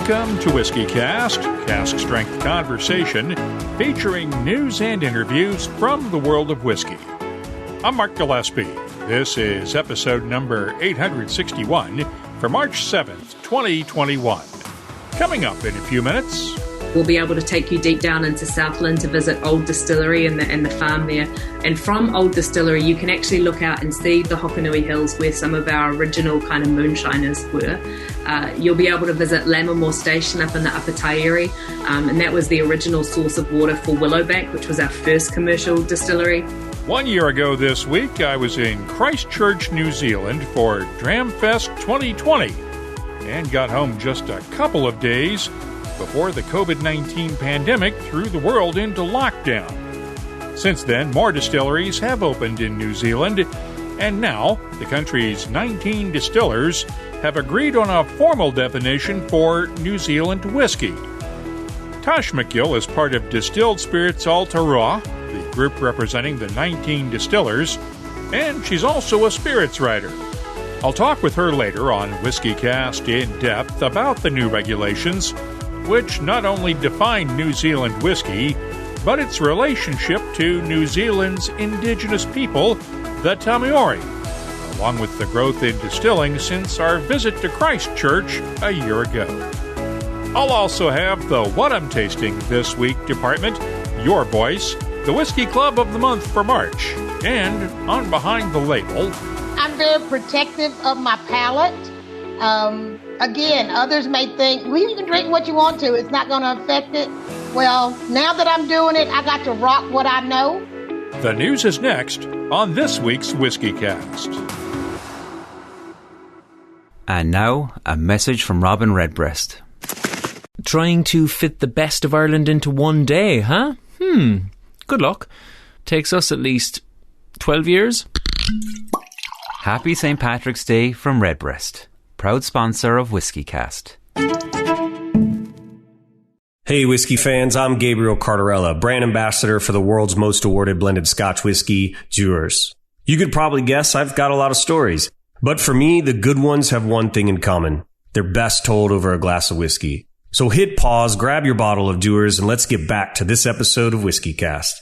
Welcome to WhiskyCast, cask strength conversation featuring news and interviews from the world of whiskey. I'm Mark Gillespie. This is episode number 861 for March 7th, 2021. Coming up in a few minutes, we'll be able to take you deep down into Southland to visit Old Distillery and the farm there. And from Old Distillery, you can actually look out and see the Hokanui Hills where some of our original kind of moonshiners were. You'll be able to visit Lammermoor Station up in the Aotearoa, and that was the original source of water for Willowbank, which was our first commercial distillery. 1 year ago this week, I was in Christchurch, New Zealand for DramFest 2020 and got home just a couple of days before the COVID-19 pandemic threw the world into lockdown. Since then, more distilleries have opened in New Zealand, and now the country's 19 distillers have agreed on a formal definition for New Zealand whiskey. Tash McGill is part of Distilled Spirits Aotearoa, the group representing the 19 distillers, and she's also a spirits writer. I'll talk with her later on WhiskyCast In-Depth about the new regulations, which not only define New Zealand whiskey, but its relationship to New Zealand's indigenous people, the Tameori, along with the growth in distilling since our visit to Christchurch a year ago. I'll also have the What I'm Tasting This Week department, Your Voice, the Whiskey Club of the Month for March, and on Behind the Label, I'm very protective of my palate. Again, others may think, well, you can drink what you want to. It's not going to affect it. Well, now that I'm doing it, I got to rock what I know. The news is next on this week's WhiskyCast. And now, a message from Robin Redbreast. Trying to fit the best of Ireland into one day, huh? Good luck. Takes us at least 12 years. Happy St. Patrick's Day from Redbreast, proud sponsor of WhiskyCast. Hey whiskey fans, I'm Gabriel Cardarella, brand ambassador for the world's most awarded blended Scotch whiskey, Dewar's. You could probably guess I've got a lot of stories, but for me, the good ones have one thing in common. They're best told over a glass of whiskey. So hit pause, grab your bottle of Dewar's, and let's get back to this episode of WhiskyCast.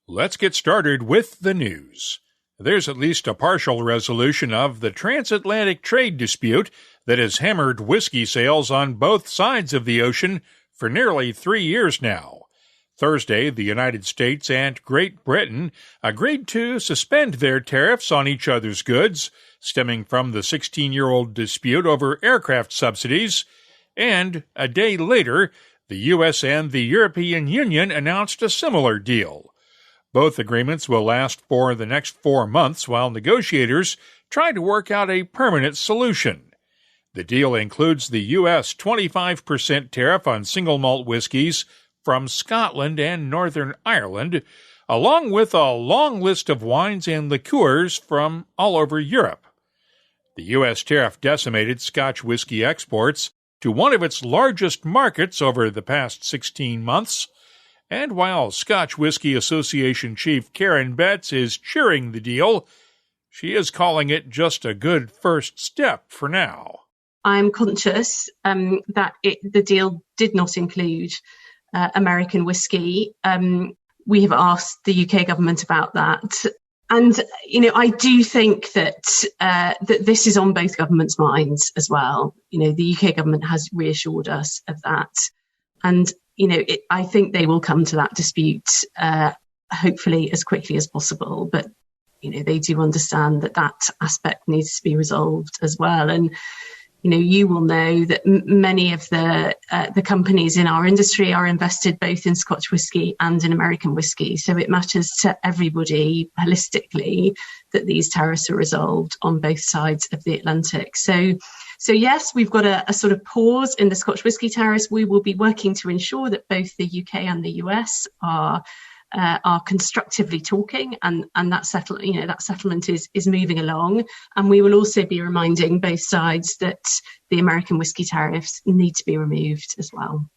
Let's get started with the news. There's at least a partial resolution of the transatlantic trade dispute that has hammered whiskey sales on both sides of the ocean for nearly 3 years now. Thursday, the United States and Great Britain agreed to suspend their tariffs on each other's goods, stemming from the 16-year-old dispute over aircraft subsidies, and a day later, the U.S. and the European Union announced a similar deal. Both agreements will last for the next 4 months while negotiators try to work out a permanent solution. The deal includes the U.S. 25% tariff on single malt whiskeys from Scotland and Northern Ireland, along with a long list of wines and liqueurs from all over Europe. The U.S. tariff decimated Scotch whiskey exports to one of its largest markets over the past 16 months, and while Scotch Whisky Association Chief Karen Betts is cheering the deal, she is calling it just a good first step for now. I'm conscious that the deal did not include American whiskey. We have asked the UK government about that. And, I do think that this is on both governments' minds as well. The UK government has reassured us of that. And I think they will come to that dispute, hopefully as quickly as possible. But, they do understand that aspect needs to be resolved as well. And, you will know that many of the companies in our industry are invested both in Scotch whisky and in American whisky. So it matters to everybody holistically that these tariffs are resolved on both sides of the Atlantic. So yes, we've got a sort of pause in the Scotch whisky tariffs. We will be working to ensure that both the UK and the US are constructively talking, and that settlement is moving along. And we will also be reminding both sides that the American whisky tariffs need to be removed as well.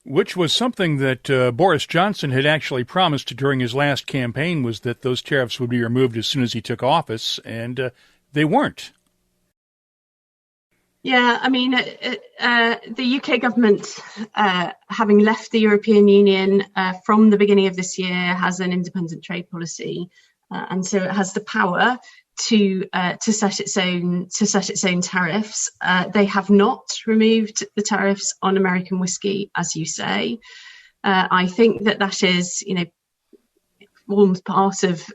Which was something that Boris Johnson had actually promised during his last campaign, was that those tariffs would be removed as soon as he took office, and they weren't. Yeah, I mean, the UK government, having left the European Union from the beginning of this year, has an independent trade policy, and so it has the power to set its own tariffs. They have not removed the tariffs on American whiskey, as you say. I think that is, forms part of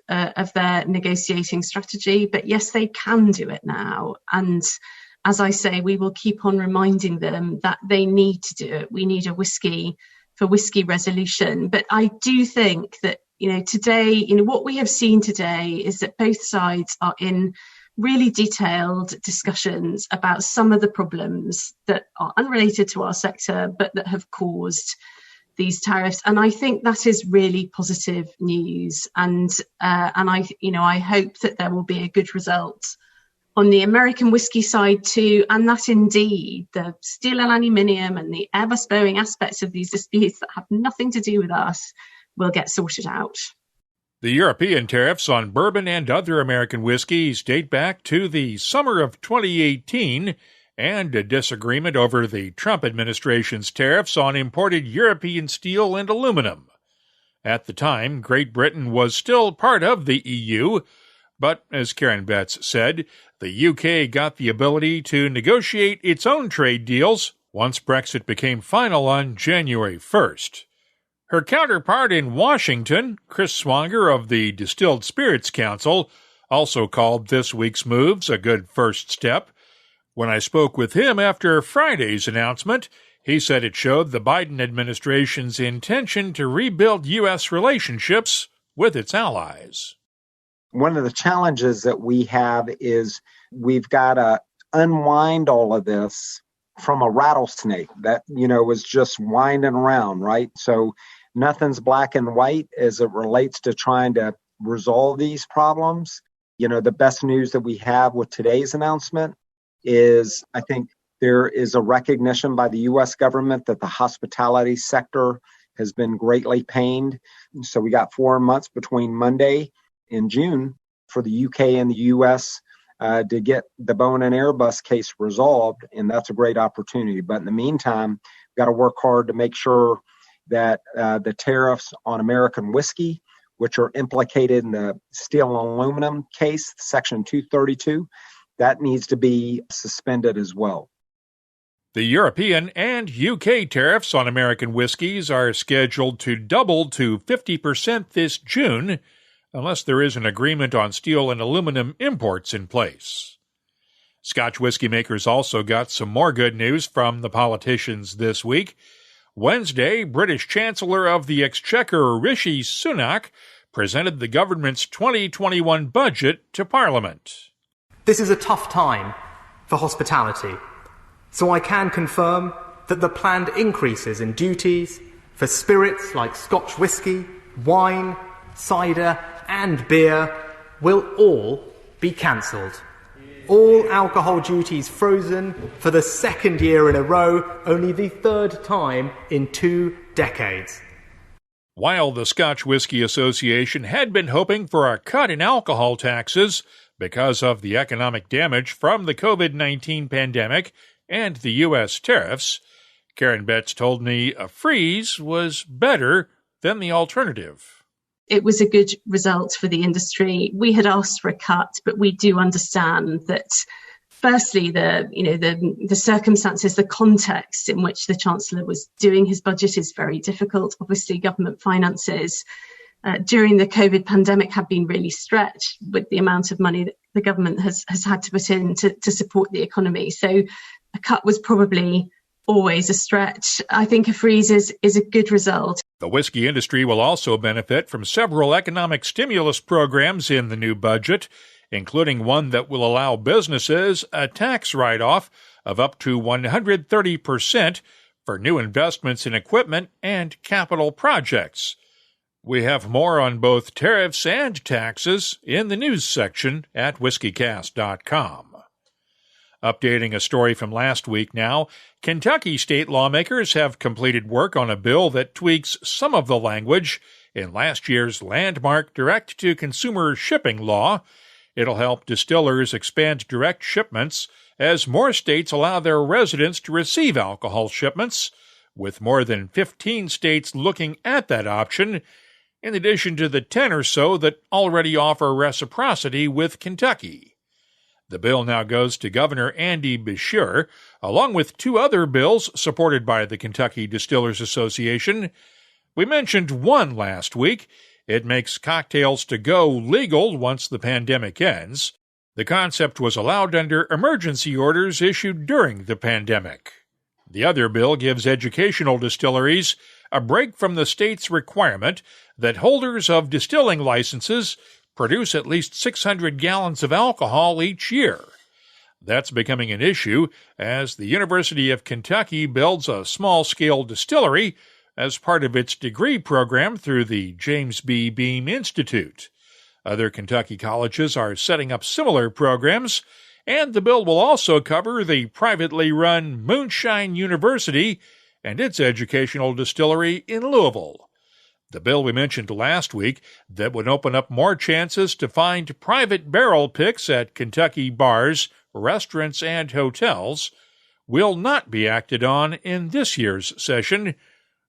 their negotiating strategy. But yes, they can do it now, and as I say, we will keep on reminding them that they need to do it. We need a whiskey for whiskey resolution. But I do think that, today, what we have seen today is that both sides are in really detailed discussions about some of the problems that are unrelated to our sector, but that have caused these tariffs. And I think that is really positive news. And I hope that there will be a good result on the American whiskey side too, and that indeed the steel and aluminium and the ever-spurring aspects of these disputes that have nothing to do with us will get sorted out. The European tariffs on bourbon and other American whiskeys date back to the summer of 2018 and a disagreement over the Trump administration's tariffs on imported European steel and aluminum. At the time, Great Britain was still part of the EU, but as Karen Betts said, the UK got the ability to negotiate its own trade deals once Brexit became final on January 1st. Her counterpart in Washington, Chris Swanger of the Distilled Spirits Council, also called this week's moves a good first step. When I spoke with him after Friday's announcement, he said it showed the Biden administration's intention to rebuild U.S. relationships with its allies. One of the challenges that we have is we've got to unwind all of this from a rattlesnake that, was just winding around, right? So nothing's black and white as it relates to trying to resolve these problems. The best news that we have with today's announcement is I think there is a recognition by the U.S. government that the hospitality sector has been greatly pained. So we got 4 months between Monday in June for the UK and the US to get the Boeing and Airbus case resolved, and that's a great opportunity. But in the meantime, we've got to work hard to make sure that the tariffs on American whiskey, which are implicated in the steel and aluminum case, Section 232, that needs to be suspended as well. The European and UK tariffs on American whiskeys are scheduled to double to 50% this June, unless there is an agreement on steel and aluminum imports in place. Scotch whiskey makers also got some more good news from the politicians this week. Wednesday, British Chancellor of the Exchequer Rishi Sunak presented the government's 2021 budget to Parliament. This is a tough time for hospitality, so I can confirm that the planned increases in duties for spirits like Scotch whisky, wine, cider and beer will all be cancelled. All alcohol duties frozen for the second year in a row, only the third time in 2 decades. While the Scotch Whisky Association had been hoping for a cut in alcohol taxes because of the economic damage from the COVID-19 pandemic and the U.S. tariffs, Karen Betts told me a freeze was better than the alternative. It was a good result for the industry. We had asked for a cut, but we do understand that, firstly, the circumstances, the context in which the Chancellor was doing his budget is very difficult. Obviously, government finances during the COVID pandemic have been really stretched with the amount of money that the government has had to put in to support the economy. So a cut was probably always a stretch. I think a freeze is a good result. The whiskey industry will also benefit from several economic stimulus programs in the new budget, including one that will allow businesses a tax write-off of up to 130% for new investments in equipment and capital projects. We have more on both tariffs and taxes in the news section at WhiskyCast.com. Updating a story from last week now, Kentucky state lawmakers have completed work on a bill that tweaks some of the language in last year's landmark direct-to-consumer shipping law. It'll help distillers expand direct shipments as more states allow their residents to receive alcohol shipments, with more than 15 states looking at that option, in addition to the 10 or so that already offer reciprocity with Kentucky. The bill now goes to Governor Andy Beshear, along with 2 other bills supported by the Kentucky Distillers Association. We mentioned one last week. It makes cocktails to go legal once the pandemic ends. The concept was allowed under emergency orders issued during the pandemic. The other bill gives educational distilleries a break from the state's requirement that holders of distilling licenses produce at least 600 gallons of alcohol each year. That's becoming an issue as the University of Kentucky builds a small-scale distillery as part of its degree program through the James B. Beam Institute. Other Kentucky colleges are setting up similar programs, and the bill will also cover the privately run Moonshine University and its educational distillery in Louisville. The bill we mentioned last week that would open up more chances to find private barrel picks at Kentucky bars, restaurants, and hotels will not be acted on in this year's session,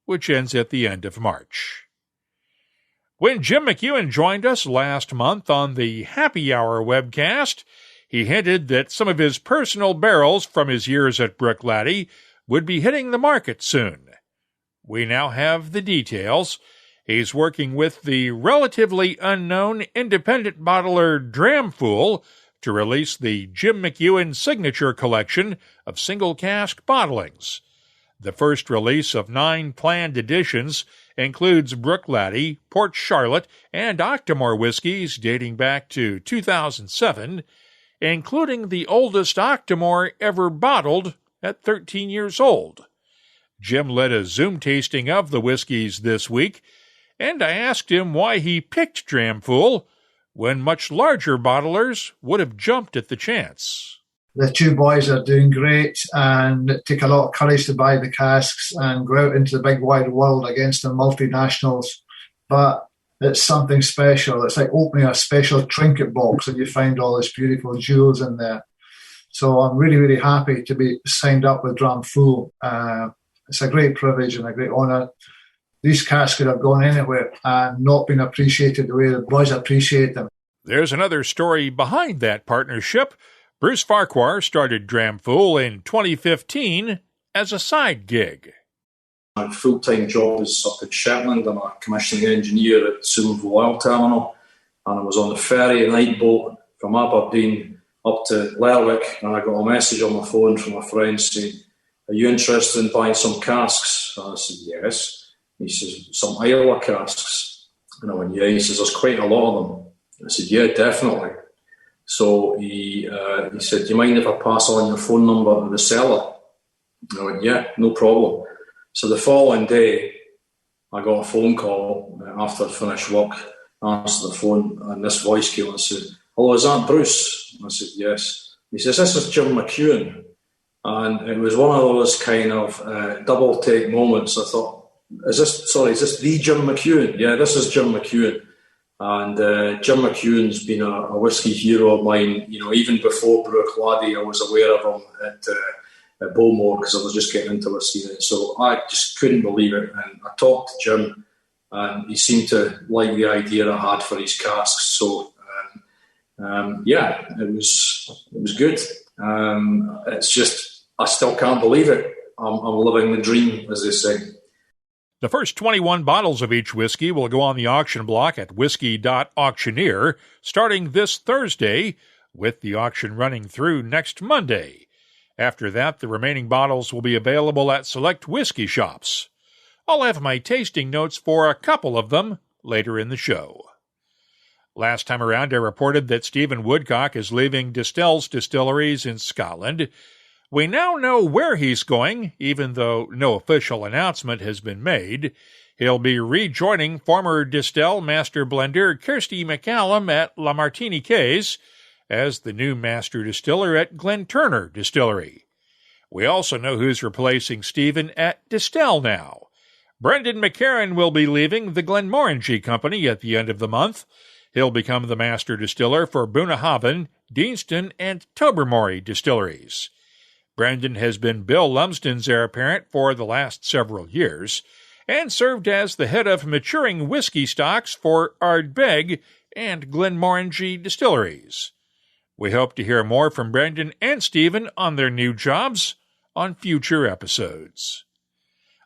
which ends at the end of March. When Jim McEwen joined us last month on the Happy Hour webcast, he hinted that some of his personal barrels from his years at Brook-Laddie would be hitting the market soon. We now have the details. He's working with the relatively unknown independent bottler DramFest to release the Jim McEwen Signature Collection of single-cask bottlings. The first release of 9 planned editions includes Brook-Laddie, Port Charlotte, and Aotearoa whiskeys dating back to 2007, including the oldest Aotearoa ever bottled at 13 years old. Jim led a Zoom tasting of the whiskeys this week, and I asked him why he picked DramFest when much larger bottlers would have jumped at the chance. The 2 boys are doing great, and it took a lot of courage to buy the casks and go out into the big wide world against the multinationals. But it's something special. It's like opening a special trinket box and you find all these beautiful jewels in there. So I'm really, really happy to be signed up with DramFest. It's a great privilege and a great honour. These casks could have gone anywhere and not been appreciated the way the boys appreciate them. There's another story behind that partnership. Bruce Farquhar started DramFest in 2015 as a side gig. My full-time job is up in Shetland. I'm a commissioning engineer at Sagamore Oil Terminal, and I was on the ferry night boat from Aberdeen up to Lerwick, and I got a message on my phone from a friend saying, "Are you interested in buying some casks?" And I said, "Yes." He says, "Some Islay casks?" And I went, "Yeah." He says, "There's quite a lot of them." I said, "Yeah, definitely." So he said, "Do you mind if I pass on your phone number to the seller?" And I went, "Yeah, no problem." So the following day, I got a phone call after I finished work. I answered the phone, and this voice came and said, "Hello, is that Bruce?" I said, "Yes." He says, "This is Jim McEwen." And it was one of those kind of double take moments. I thought, is this the Jim McEwen? Yeah, this is Jim McEwen. And Jim McEwen's been a whiskey hero of mine. You know, even before Brook-Laddie, I was aware of him at Bowmore because I was just getting into whiskey. So I just couldn't believe it. And I talked to Jim, and he seemed to like the idea I had for his casks. So yeah, it was good. It's just I still can't believe it. I'm living the dream, as they say. The first 21 bottles of each whiskey will go on the auction block at whisky.auctioneer starting this Thursday, with the auction running through next Monday. After that, the remaining bottles will be available at select whiskey shops. I'll have my tasting notes for a couple of them later in the show. Last time around, I reported that Stephen Woodcock is leaving Distill's distilleries in Scotland. We now know where he's going, even though no official announcement has been made. He'll be rejoining former Distell master blender Kirsty McCallum at La Martini Cays as the new master distiller at Glen Turner Distillery. We also know who's replacing Stephen at Distell now. Brendan McCarran will be leaving the Glenmorangie Company at the end of the month. He'll become the master distiller for Bunnahabhain, Deanston, and Tobermory distilleries. Brendan has been Bill Lumsden's heir apparent for the last several years and served as the head of maturing whiskey stocks for Ardbeg and Glenmorangie distilleries. We hope to hear more from Brendan and Stephen on their new jobs on future episodes.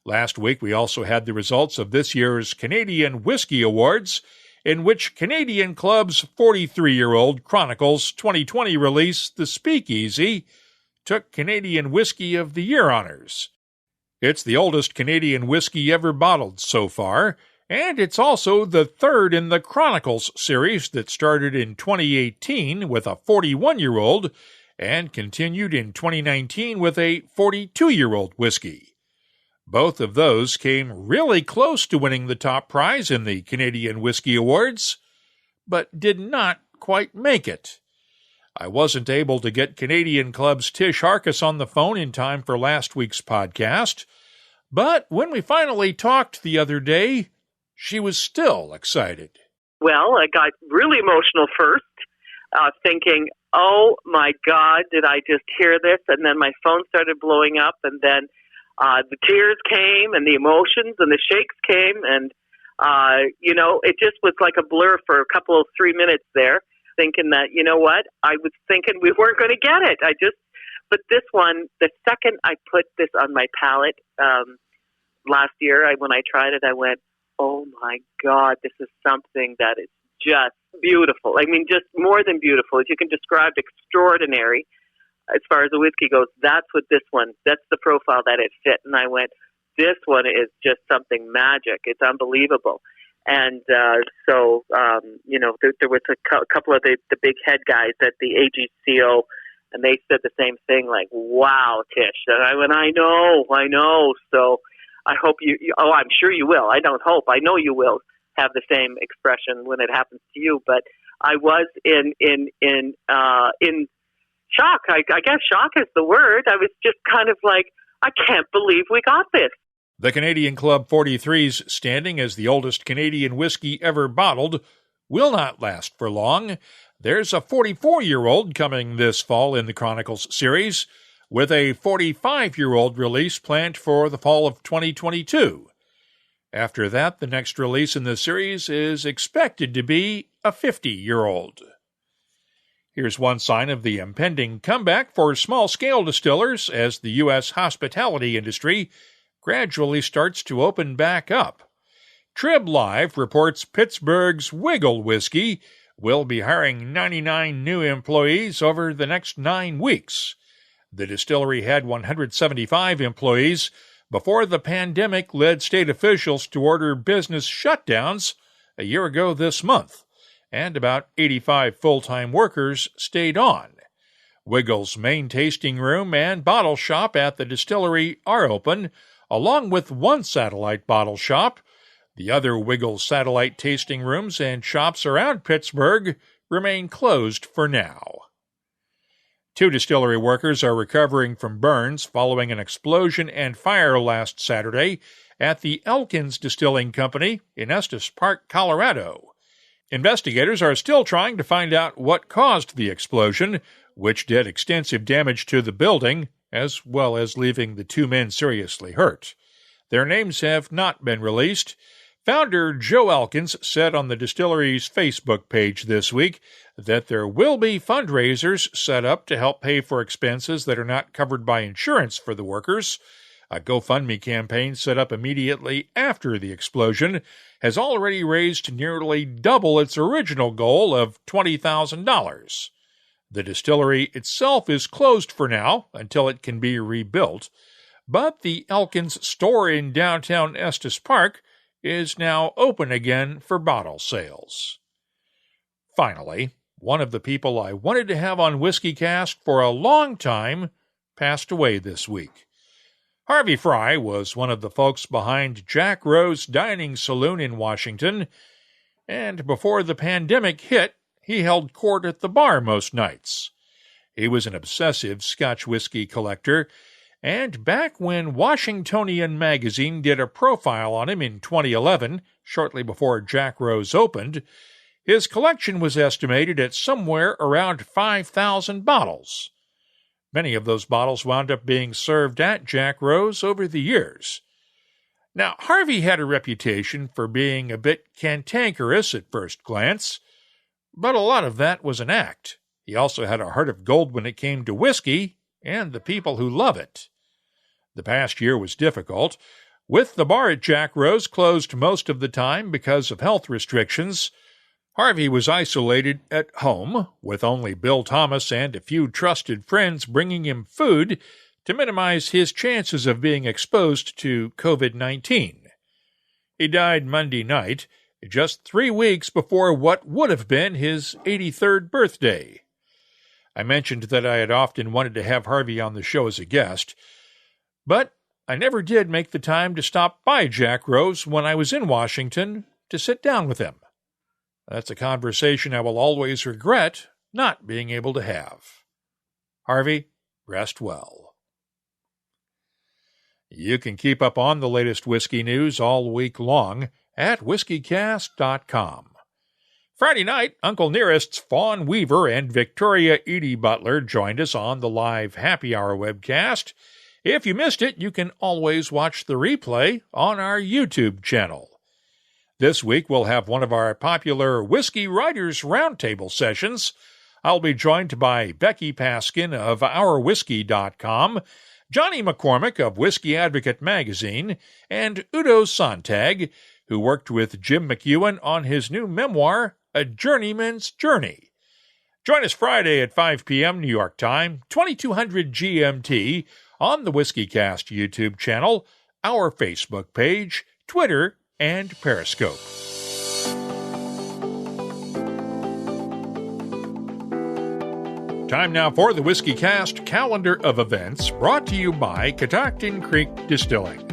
Last week, we also had the results of this year's Canadian Whisky Awards, in which Canadian Club's 43-year-old Chronicles 2020 release, The Speakeasy, took Canadian Whisky of the Year honors. It's the oldest Canadian whiskey ever bottled so far, and it's also the third in the Chronicles series that started in 2018 with a 41-year-old and continued in 2019 with a 42-year-old whiskey. Both of those came really close to winning the top prize in the Canadian Whisky Awards, but did not quite make it. I wasn't able to get Canadian Club's Tish Harkis on the phone in time for last week's podcast, but when we finally talked the other day, she was still excited. Well, I got really emotional first, thinking, oh my God, did I just hear this? And then my phone started blowing up, and then the tears came, and the emotions and the shakes came, and, it just was like a blur for a couple of 3 minutes there, thinking that, you know what, I was thinking we weren't going to get it. But this one, the second I put this on my palate last year, when I tried it, I went, oh my God, this is something that is just beautiful. I mean, just more than beautiful. If you can describe extraordinary as far as the whiskey goes, that's the profile that it fit. And I went, this one is just something magic. It's unbelievable. And there was a couple of the big head guys at the AGCO, and they said the same thing, like, wow, Tish. And I went, I know. So I hope I'm sure you will. I don't hope. I know you will have the same expression when it happens to you. But I was in shock. I guess shock is the word. I was just kind of like, I can't believe we got this. The Canadian Club 43's standing as the oldest Canadian whiskey ever bottled will not last for long. There's a 44-year-old coming this fall in the Chronicles series, with a 45-year-old release planned for the fall of 2022. After that, the next release in the series is expected to be a 50-year-old. Here's one sign of the impending comeback for small-scale distillers as the U.S. hospitality industry gradually starts to open back up. Trib Live reports Pittsburgh's Wiggle Whiskey will be hiring 99 new employees over the next 9 weeks. The distillery had 175 employees before the pandemic led state officials to order business shutdowns a year ago this month, and about 85 full-time workers stayed on. Wiggle's main tasting room and bottle shop at the distillery are open, along with one satellite bottle shop. The other Wiggle satellite tasting rooms and shops around Pittsburgh remain closed for now. 2 distillery workers are recovering from burns following an explosion and fire last Saturday at the Elkins Distilling Company in Estes Park, Colorado. Investigators are still trying to find out what caused the explosion, which did extensive damage to the building, as well as leaving the 2 men seriously hurt. Their names have not been released. Founder Joe Elkins said on the distillery's Facebook page this week that there will be fundraisers set up to help pay for expenses that are not covered by insurance for the workers. A GoFundMe campaign set up immediately after the explosion has already raised nearly double its original goal of $20,000. The distillery itself is closed for now until it can be rebuilt, but the Elkins store in downtown Estes Park is now open again for bottle sales. Finally, one of the people I wanted to have on WhiskyCast for a long time passed away this week. Harvey Frye was one of the folks behind Jack Rose Dining Saloon in Washington, and before the pandemic hit, he held court at the bar most nights. He was an obsessive Scotch whiskey collector, and back when Washingtonian magazine did a profile on him in 2011, shortly before Jack Rose opened, His collection was estimated at somewhere around 5,000 bottles. Many of those bottles wound up being served at Jack Rose over the years. Now, Harvey had a reputation for being a bit cantankerous at first glance, but a lot of that was an act. He also had a heart of gold when it came to whiskey and the people who love it. The past year was difficult. With the bar at Jack Rose closed most of the time because of health restrictions, Harvey was isolated at home, with only Bill Thomas and a few trusted friends bringing him food to minimize his chances of being exposed to COVID-19. He died Monday night, just 3 weeks before what would have been his 83rd birthday. I mentioned that I had often wanted to have Harvey on the show as a guest, but I never did make the time to stop by Jack Rose when I was in Washington to sit down with him. That's a conversation I will always regret not being able to have. Harvey, rest well. You can keep up on the latest whiskey news all week long at WhiskyCast.com. Friday night, Uncle Nearest's Fawn Weaver and Victoria Edie Butler joined us on the live Happy Hour webcast. If you missed it, you can always watch the replay on our YouTube channel. This week, we'll have one of our popular Whiskey Writers Roundtable sessions. I'll be joined by Becky Paskin of OurWhiskey.com, Johnny McCormick of Whiskey Advocate Magazine, and Udo Sontag, who worked with Jim McEwen on his new memoir, A Journeyman's Journey. Join us Friday at 5 p.m. New York time, 2200 GMT, on the WhiskyCast YouTube channel, our Facebook page, Twitter, and Periscope. Time now for the WhiskyCast calendar of events, brought to you by Catoctin Creek Distilling.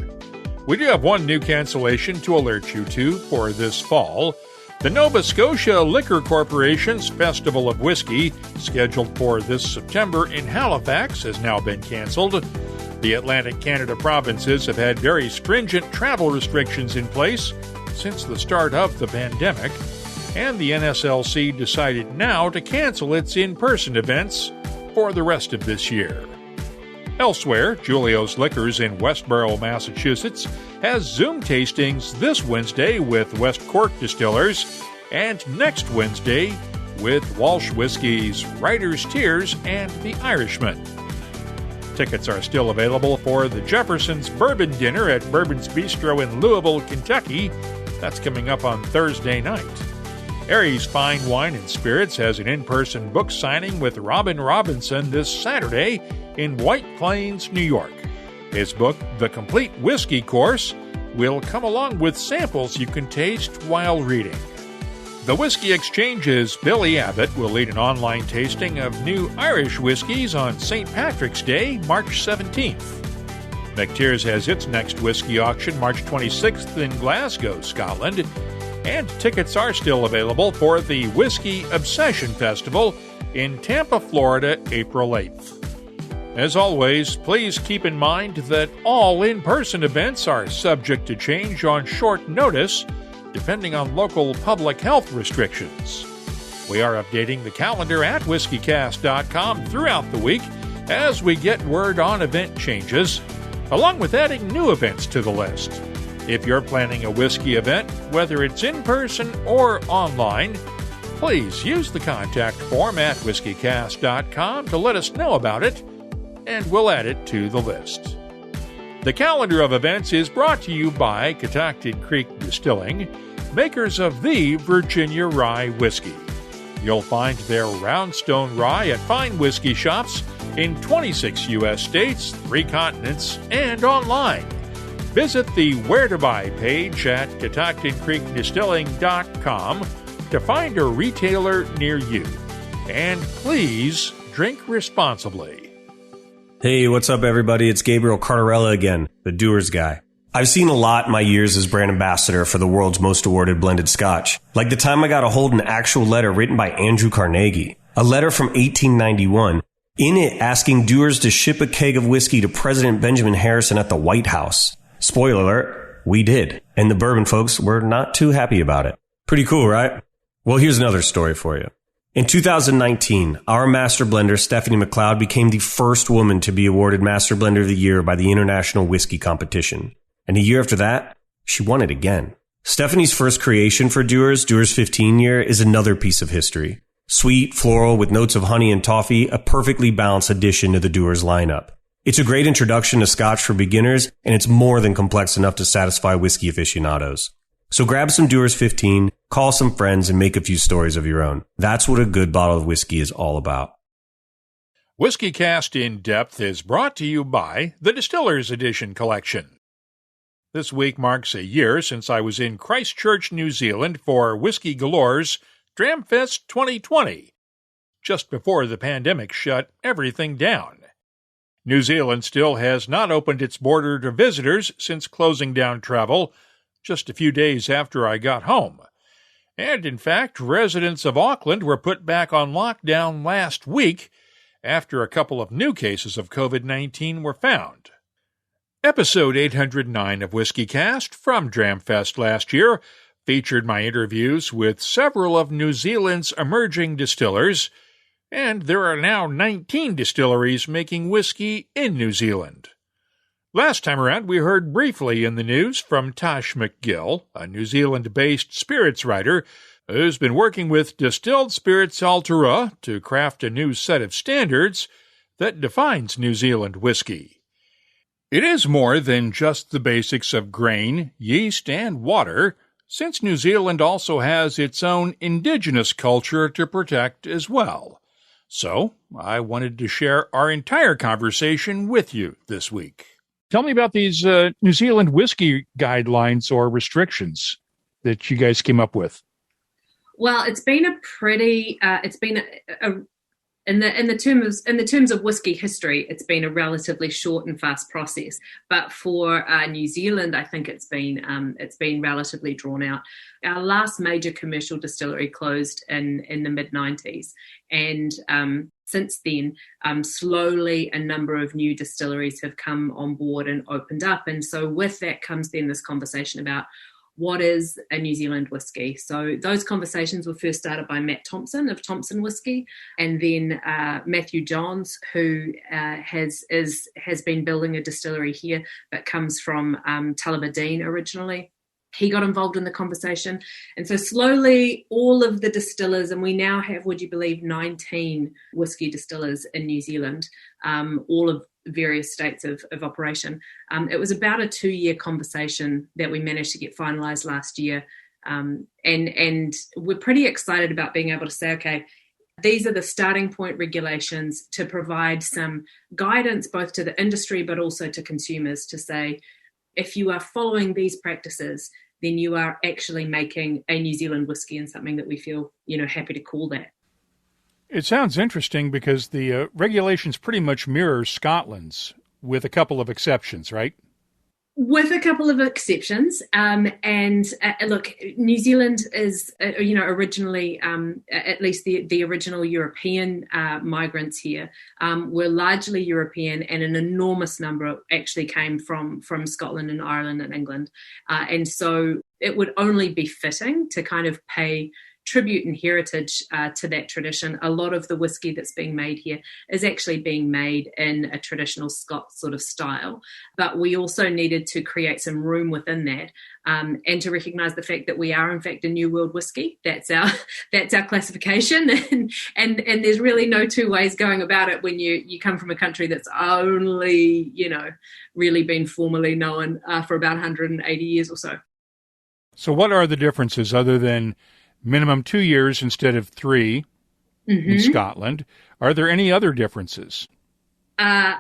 We do have one new cancellation to alert you to for this fall. The Nova Scotia Liquor Corporation's Festival of Whiskey, scheduled for this September in Halifax, has now been canceled. The Atlantic Canada provinces have had very stringent travel restrictions in place since the start of the pandemic, and the NSLC decided now to cancel its in-person events for the rest of this year. Elsewhere, Julio's Liquors in Westboro, Massachusetts, has Zoom tastings this Wednesday with West Cork Distillers and next Wednesday with Walsh Whiskey's Writer's Tears and The Irishman. Tickets are still available for the Jefferson's Bourbon Dinner at Bourbon's Bistro in Louisville, Kentucky. That's coming up on Thursday night. Aries Fine Wine and Spirits has an in-person book signing with Robin Robinson this Saturday in White Plains, New York. His book, The Complete Whiskey Course, will come along with samples you can taste while reading. The Whiskey Exchange's Billy Abbott will lead an online tasting of new Irish whiskies on St. Patrick's Day, March 17th. McTears has its next whiskey auction March 26th in Glasgow, Scotland, and tickets are still available for the Whiskey Obsession Festival in Tampa, Florida, April 8th. As always, please keep in mind that all in-person events are subject to change on short notice, depending on local public health restrictions. We are updating the calendar at WhiskyCast.com throughout the week as we get word on event changes, along with adding new events to the list. If you're planning a whiskey event, whether it's in person or online, please use the contact form at WhiskyCast.com to let us know about it, and we'll add it to the list. The calendar of events is brought to you by Catoctin Creek Distilling, makers of the Virginia Rye Whiskey. You'll find their Roundstone Rye at fine whiskey shops in 26 U.S. states, 3 continents, and online. Visit the Where to Buy page at CatoctinCreekDistilling.com to find a retailer near you. And please drink responsibly. Hey, what's up, everybody? It's Gabriel Cardarella again, the Doers Guy. I've seen a lot in my years as brand ambassador for the world's most awarded blended Scotch. Like the time I got a hold of an actual letter written by Andrew Carnegie, a letter from 1891, in it asking doers to ship a keg of whiskey to President Benjamin Harrison at the White House. Spoiler alert, we did. And the bourbon folks were not too happy about it. Pretty cool, right? Well, here's another story for you. In 2019, our master blender, Stephanie Macleod, became the first woman to be awarded Master Blender of the Year by the International Whisky Competition. And a year after that, she won it again. Stephanie's first creation for Dewar's 15 year, is another piece of history. Sweet, floral, with notes of honey and toffee, a perfectly balanced addition to the Dewar's lineup. It's a great introduction to Scotch for beginners, and it's more than complex enough to satisfy whiskey aficionados. So grab some Dewar's 15, call some friends, and make a few stories of your own. That's what a good bottle of whiskey is all about. WhiskyCast In-Depth is brought to you by the Distillers Edition Collection. This week marks a year since I was in Christchurch, New Zealand for Whisky Galore's DramFest 2020, just before the pandemic shut everything down. New Zealand still has not opened its border to visitors since closing down travel just a few days after I got home. And in fact, residents of Auckland were put back on lockdown last week after a couple of new cases of COVID-19 were found. Episode 809 of WhiskyCast from DramFest last year featured my interviews with several of New Zealand's emerging distillers, and there are now 19 distilleries making whiskey in New Zealand. Last time around, we heard briefly in the news from Tash McGill, a New Zealand-based spirits writer who's been working with distilled spirits Aotearoa to craft a new set of standards that defines New Zealand whiskey. It is more than just the basics of grain, yeast, and water, since New Zealand also has its own indigenous culture to protect as well. So, I wanted to share our entire conversation with you this week. Tell me about these New Zealand whiskey guidelines or restrictions that you guys came up with. Well, it's been a pretty, in the terms of whiskey history, it's been a relatively short and fast process. But for New Zealand, I think it's been relatively drawn out. Our last major commercial distillery closed in the mid-90s, and since then, slowly a number of new distilleries have come on board and opened up. And so with that comes then this conversation about what is a New Zealand whiskey. So those conversations were first started by Matt Thompson of Thompson Whisky, and then Matthew Johns, who has been building a distillery here that comes from Tullibardine originally. He got involved in the conversation. And so slowly all of the distillers, and we now have, would you believe, 19 whiskey distillers in New Zealand, all of various states of operation. It was about a 2-year conversation that we managed to get finalised last year. And we're pretty excited about being able to say, okay, these are the starting point regulations to provide some guidance both to the industry but also to consumers to say, if you are following these practices, then you are actually making a New Zealand whiskey and something that we feel, happy to call that. It sounds interesting because the regulations pretty much mirror Scotland's with a couple of exceptions, right? With a couple of exceptions. Look, New Zealand is, originally, at least the original European migrants here were largely European, and an enormous number actually came from Scotland and Ireland and England. And so it would only be fitting to kind of pay tribute and heritage to that tradition. A lot of the whiskey that's being made here is actually being made in a traditional Scots sort of style. But we also needed to create some room within that and to recognise the fact that we are in fact a New World whiskey. That's our classification, and there's really no two ways going about it when you come from a country that's only really been formally known for about 180 years or so. So what are the differences other than minimum 2 years instead of 3 in Scotland? Are there any other differences?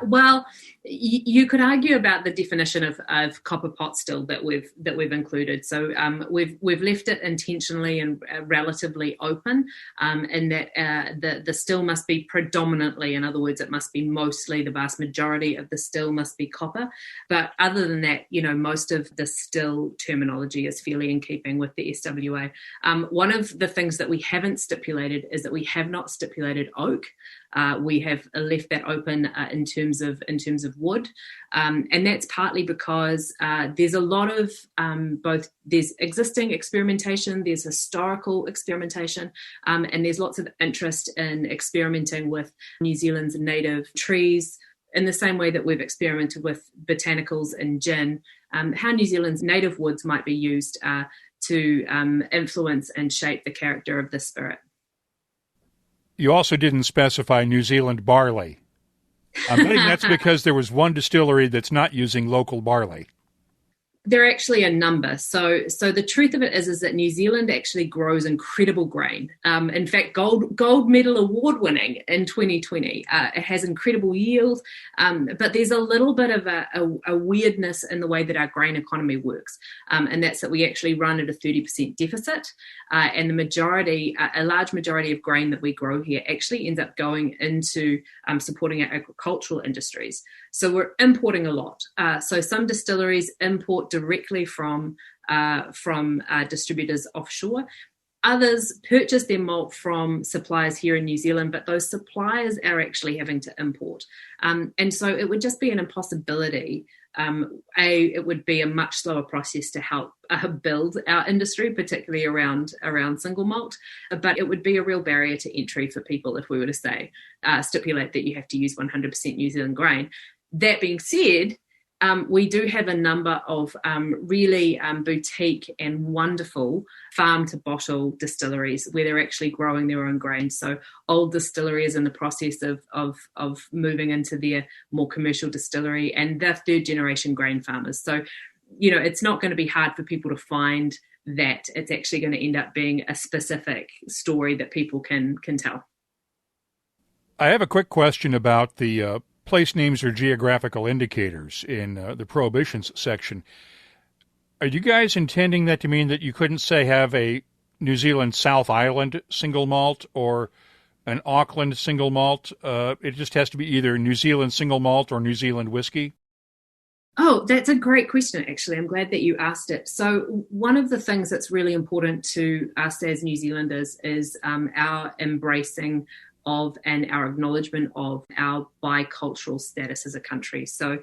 Well, you could argue about the definition of copper pot still that we've included. So we've left it intentionally and relatively open, in that the still must be predominantly, in other words, it must be mostly, the vast majority of the still must be copper. But other than that, most of the still terminology is fairly in keeping with the SWA. One of the things that we haven't stipulated is that we have not stipulated oak. We have left that open in terms of wood. And that's partly because there's a lot of there's existing experimentation, there's historical experimentation, and there's lots of interest in experimenting with New Zealand's native trees in the same way that we've experimented with botanicals and gin, how New Zealand's native woods might be used to influence and shape the character of the spirit. You also didn't specify New Zealand barley. I'm betting that's because there was one distillery that's not using local barley. There are actually a number. So the truth of it is that New Zealand actually grows incredible grain. In fact, gold medal award winning in 2020. It has incredible yield, but there's a little bit of a weirdness in the way that our grain economy works, and that's that we actually run at a 30% deficit, and a large majority of grain that we grow here actually ends up going into supporting our agricultural industries. So we're importing a lot. So some distilleries import directly from distributors offshore. Others purchase their malt from suppliers here in New Zealand, but those suppliers are actually having to import. And so it would just be an impossibility. It would be a much slower process to help build our industry, particularly around single malt. But it would be a real barrier to entry for people if we were to say, stipulate that you have to use 100% New Zealand grain. That being said, we do have a number of really boutique and wonderful farm-to-bottle distilleries where they're actually growing their own grain. So Old Distillery is in the process of moving into their more commercial distillery, and they're third-generation grain farmers. So, it's not going to be hard for people to find that. It's actually going to end up being a specific story that people can tell. I have a quick question about the place names or geographical indicators in the prohibitions section. Are you guys intending that to mean that you couldn't, say, have a New Zealand South Island single malt or an Auckland single malt? It just has to be either New Zealand single malt or New Zealand whiskey? Oh, that's a great question, actually. I'm glad that you asked it. So one of the things that's really important to us as New Zealanders is our embracing of and our acknowledgement of our bicultural status as a country. So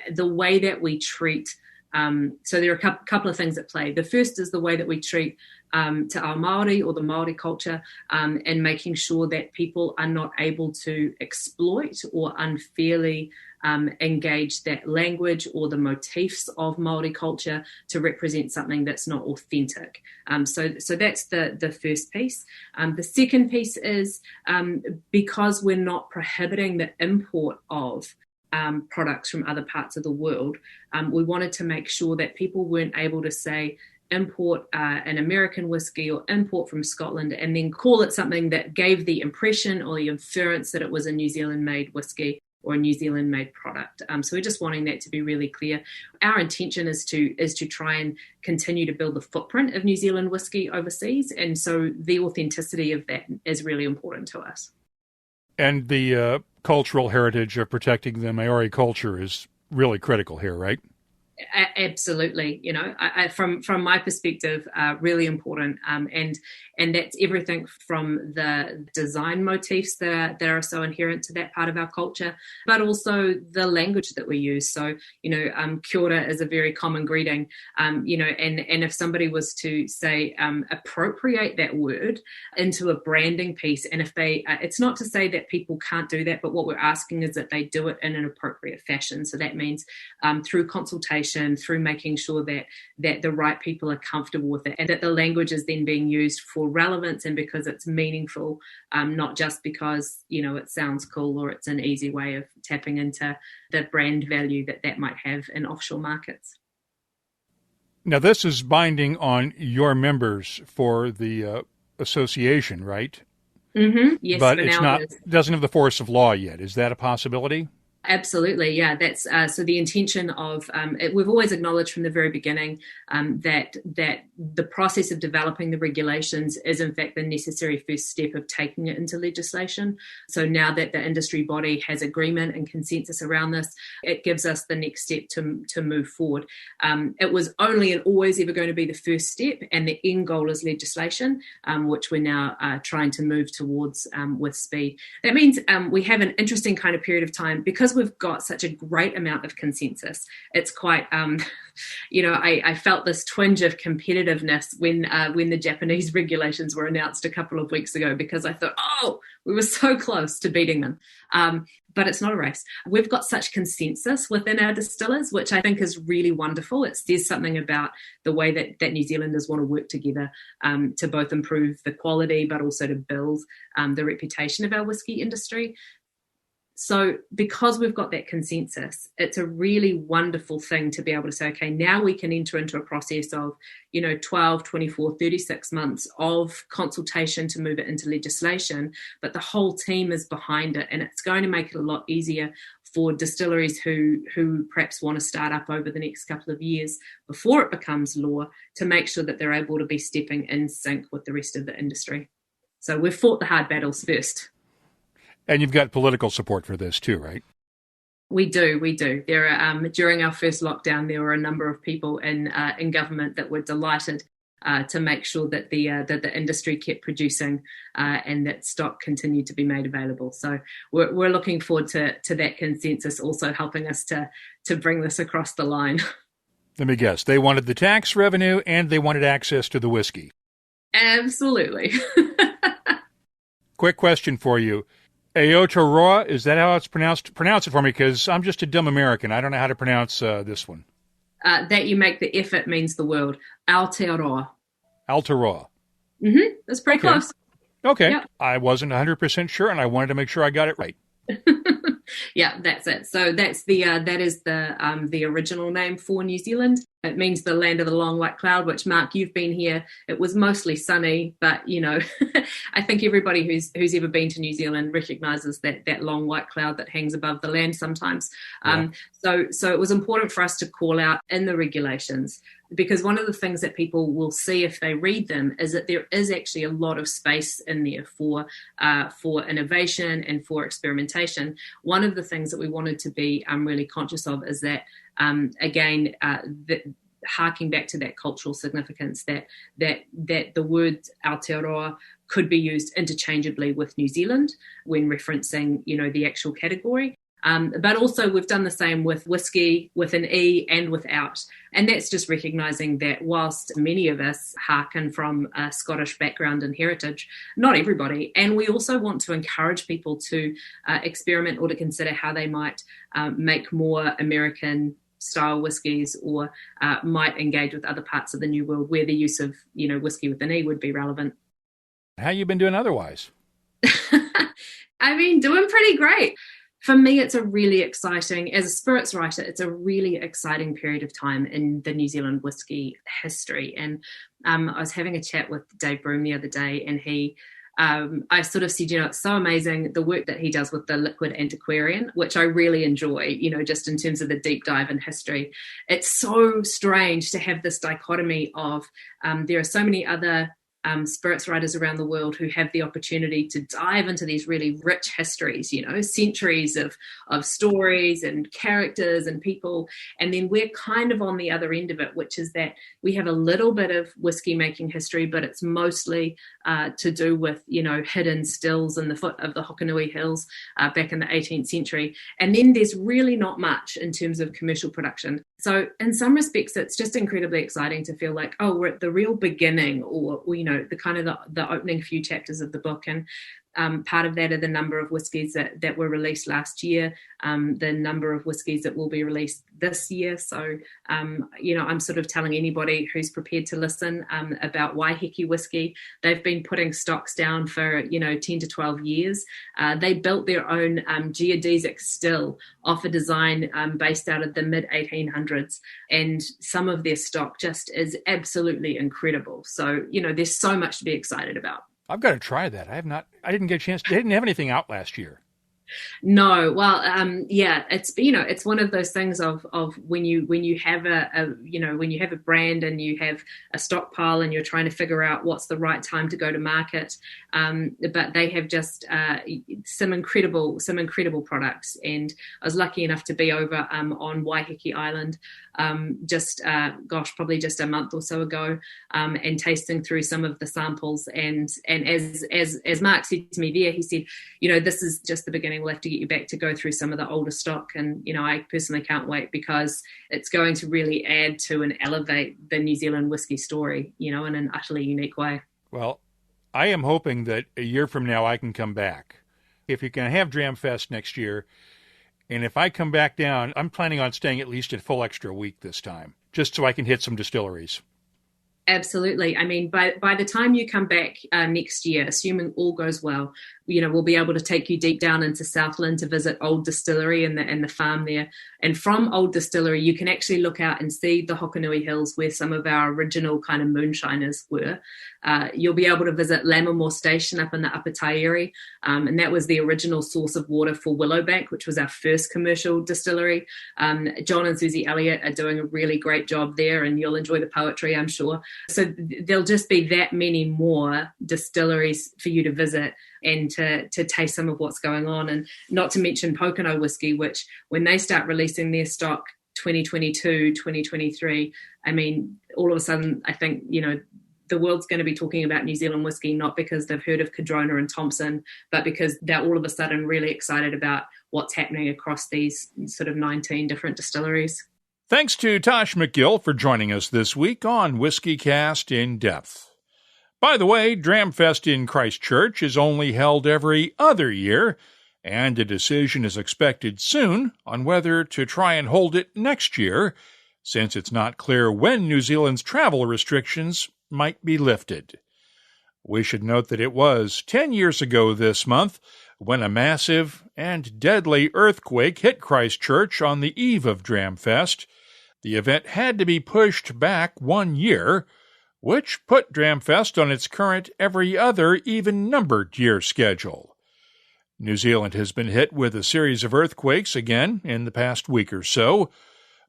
the way that we treat, so there are a couple of things at play. The first is the way that we treat to our Māori or the Māori culture, and making sure that people are not able to exploit or unfairly engage that language or the motifs of Māori culture to represent something that's not authentic. So that's the first piece. The second piece is because we're not prohibiting the import of products from other parts of the world, we wanted to make sure that people weren't able to say import an American whiskey or import from Scotland and then call it something that gave the impression or the inference that it was a New Zealand-made whiskey or a New Zealand-made product. So we're just wanting that to be really clear. Our intention is to try and continue to build the footprint of New Zealand whiskey overseas, and so the authenticity of that is really important to us. And the cultural heritage of protecting the Maori culture is really critical here, right? Absolutely. From my perspective, really important. And that's everything from the design motifs that are so inherent to that part of our culture, but also the language that we use. So, kia ora is a very common greeting, and if somebody was to say, appropriate that word into a branding piece, and if they, it's not to say that people can't do that, but what we're asking is that they do it in an appropriate fashion. So that means through consultation, through making sure that the right people are comfortable with it, and that the language is then being used for relevance and because it's meaningful, not just because it sounds cool or it's an easy way of tapping into the brand value that might have in offshore markets. Now, this is binding on your members for the association, right? Mm-hmm. Yes, but it doesn't have the force of law yet. Is that a possibility? Absolutely, yeah. That's so the intention of we've always acknowledged from the very beginning that the process of developing the regulations is in fact the necessary first step of taking it into legislation. So now that the industry body has agreement and consensus around this, it gives us the next step to move forward. It was only and always ever going to be the first step, and the end goal is legislation, which we're now trying to move towards with speed. That means we have an interesting kind of period of time because because we've got such a great amount of consensus, it's quite, I felt this twinge of competitiveness when the Japanese regulations were announced a couple of weeks ago, because I thought, we were so close to beating them. But it's not a race. We've got such consensus within our distillers, which I think is really wonderful. It says something about the way that New Zealanders want to work together to both improve the quality, but also to build the reputation of our whiskey industry. So because we've got that consensus, it's a really wonderful thing to be able to say, okay, now we can enter into a process of, 12, 24, 36 months of consultation to move it into legislation, but the whole team is behind it, and it's going to make it a lot easier for distilleries who perhaps want to start up over the next couple of years before it becomes law, to make sure that they're able to be stepping in sync with the rest of the industry. So we've fought the hard battles first. And you've got political support for this too, right? We do. There are during our first lockdown, there were a number of people in government that were delighted to make sure that the industry kept producing and that stock continued to be made available. So we're looking forward to that consensus also helping us to bring this across the line. Let me guess. They wanted the tax revenue and they wanted access to the whiskey. Absolutely. Quick question for you. Aotearoa, is that how it's pronounced? Pronounce it for me, because I'm just a dumb American. I don't know how to pronounce this one. That you make the effort means the world. Aotearoa. Aotearoa. Mm-hmm. That's pretty close. Okay. Yep. I wasn't 100% sure, and I wanted to make sure I got it right. Yeah, that's it. So that is the original name for New Zealand. It means the land of the long white cloud, which, Mark, you've been here. It was mostly sunny, but, I think everybody who's ever been to New Zealand recognises that long white cloud that hangs above the land sometimes. Yeah. So it was important for us to call out in the regulations, because one of the things that people will see if they read them is that there is actually a lot of space in there for innovation and for experimentation. One of the things that we wanted to be really conscious of is that, harking back to that cultural significance, that the word Aotearoa could be used interchangeably with New Zealand when referencing, the actual category. But also we've done the same with whiskey, with an E and without. And that's just recognising that whilst many of us hearken from a Scottish background and heritage, not everybody. And we also want to encourage people to experiment or to consider how they might make more American style whiskies, or might engage with other parts of the New World where the use of, whiskey with an E would be relevant. How you been doing otherwise? I've been doing pretty great. For me, it's a really exciting, as a spirits writer, it's a really exciting period of time in the New Zealand whiskey history. And I was having a chat with Dave Broom the other day, and I sort of said, it's so amazing the work that he does with the Liquid Antiquarian, which I really enjoy, just in terms of the deep dive in history. It's so strange to have this dichotomy of there are so many other spirits writers around the world who have the opportunity to dive into these really rich histories, centuries of stories and characters and people. And then we're kind of on the other end of it, which is that we have a little bit of whiskey making history, but it's mostly to do with, hidden stills in the foot of the Hokonui Hills back in the 18th century. And then there's really not much in terms of commercial production. So in some respects, it's just incredibly exciting to feel like, we're at the real beginning, or the kind of the opening few chapters of the book. And part of that are the number of whiskies that were released last year, the number of whiskies that will be released this year. So, I'm sort of telling anybody who's prepared to listen about Waiheke whiskey. They've been putting stocks down for, 10 to 12 years. They built their own geodesic still off a design based out of the mid-1800s. And some of their stock just is absolutely incredible. So, there's so much to be excited about. I've got to try that. I didn't get a chance. They didn't have anything out last year. No, well, it's one of those things of when you have when you have a brand and you have a stockpile and you're trying to figure out what's the right time to go to market. But they have just some incredible products, and I was lucky enough to be over on Waiheke Island probably just a month or so ago, and tasting through some of the samples. And as Mark said to me there, he said, this is just the beginning. we'll have to get you back to go through some of the older stock. And, I personally can't wait because it's going to really add to and elevate the New Zealand whiskey story, in an utterly unique way. Well, I am hoping that a year from now I can come back. If you can have DramFest next year, and if I come back down, I'm planning on staying at least a full extra week this time, just so I can hit some distilleries. Absolutely. I mean, by the time you come back next year, assuming all goes well, we'll be able to take you deep down into Southland to visit Old Distillery and the farm there. And from Old Distillery, you can actually look out and see the Hokonui Hills where some of our original kind of moonshiners were. You'll be able to visit Lammermoor Station up in the Upper Taieri, and that was the original source of water for Willowbank, which was our first commercial distillery. John and Susie Elliott are doing a really great job there, and you'll enjoy the poetry, I'm sure. So there'll just be that many more distilleries for you to visit and to taste some of what's going on. And not to mention Pocono Whisky, which when they start releasing their stock 2022, 2023, I mean, all of a sudden, I think, the world's going to be talking about New Zealand whiskey, not because they've heard of Cadrona and Thompson, but because they're all of a sudden really excited about what's happening across these sort of 19 different distilleries. Thanks to Tash McGill for joining us this week on WhiskyCast In-Depth. By the way, DramFest in Christchurch is only held every other year, and a decision is expected soon on whether to try and hold it next year, since it's not clear when New Zealand's travel restrictions might be lifted. We should note that it was 10 years ago this month when a massive and deadly earthquake hit Christchurch on the eve of DramFest. The event had to be pushed back 1 year, which put DramFest on its current every other even-numbered year schedule. New Zealand has been hit with a series of earthquakes again in the past week or so,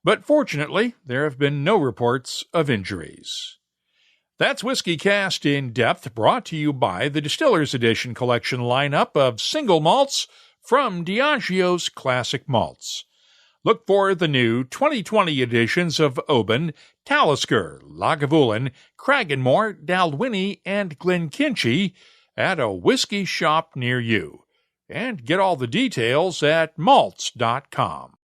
but fortunately there have been no reports of injuries. That's WhiskyCast In-Depth, brought to you by the Distillers Edition collection lineup of single malts from Diageo's Classic Malts. Look for the new 2020 editions of Oban, Talisker, Lagavulin, Cragganmore, Dalwhinnie, and Glenkinchie at a whiskey shop near you. And get all the details at malts.com.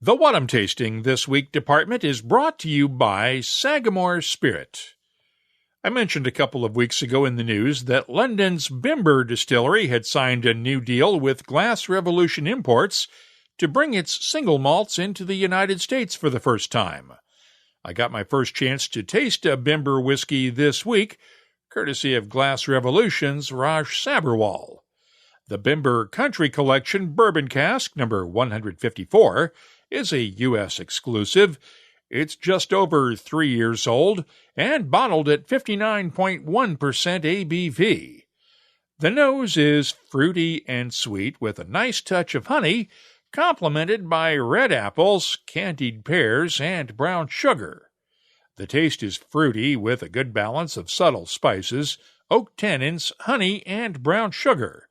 The What I'm Tasting This Week department is brought to you by Sagamore Spirit. I mentioned a couple of weeks ago in the news that London's Bimber Distillery had signed a new deal with Glass Revolution Imports to bring its single malts into the United States for the first time. I got my first chance to taste a Bimber whiskey this week, courtesy of Glass Revolution's Raj Sabharwal. The Bimber Country Collection Bourbon Cask number 154 is a U.S. exclusive. It's just over 3 years old and bottled at 59.1% ABV. The nose is fruity and sweet with a nice touch of honey, complemented by red apples, candied pears, and brown sugar. The taste is fruity with a good balance of subtle spices, oak tannins, honey, and brown sugar.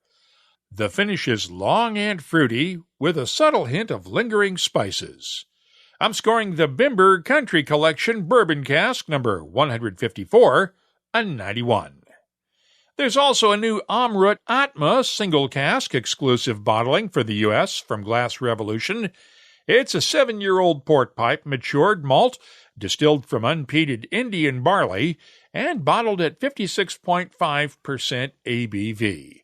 The finish is long and fruity with a subtle hint of lingering spices. I'm scoring the Bimber Country Collection Bourbon Cask number 154 a 91. There's also a new Amrut Atma single cask exclusive bottling for the U.S. from Glass Revolution. It's a 7-year-old port pipe matured malt distilled from unpeated Indian barley and bottled at 56.5% ABV.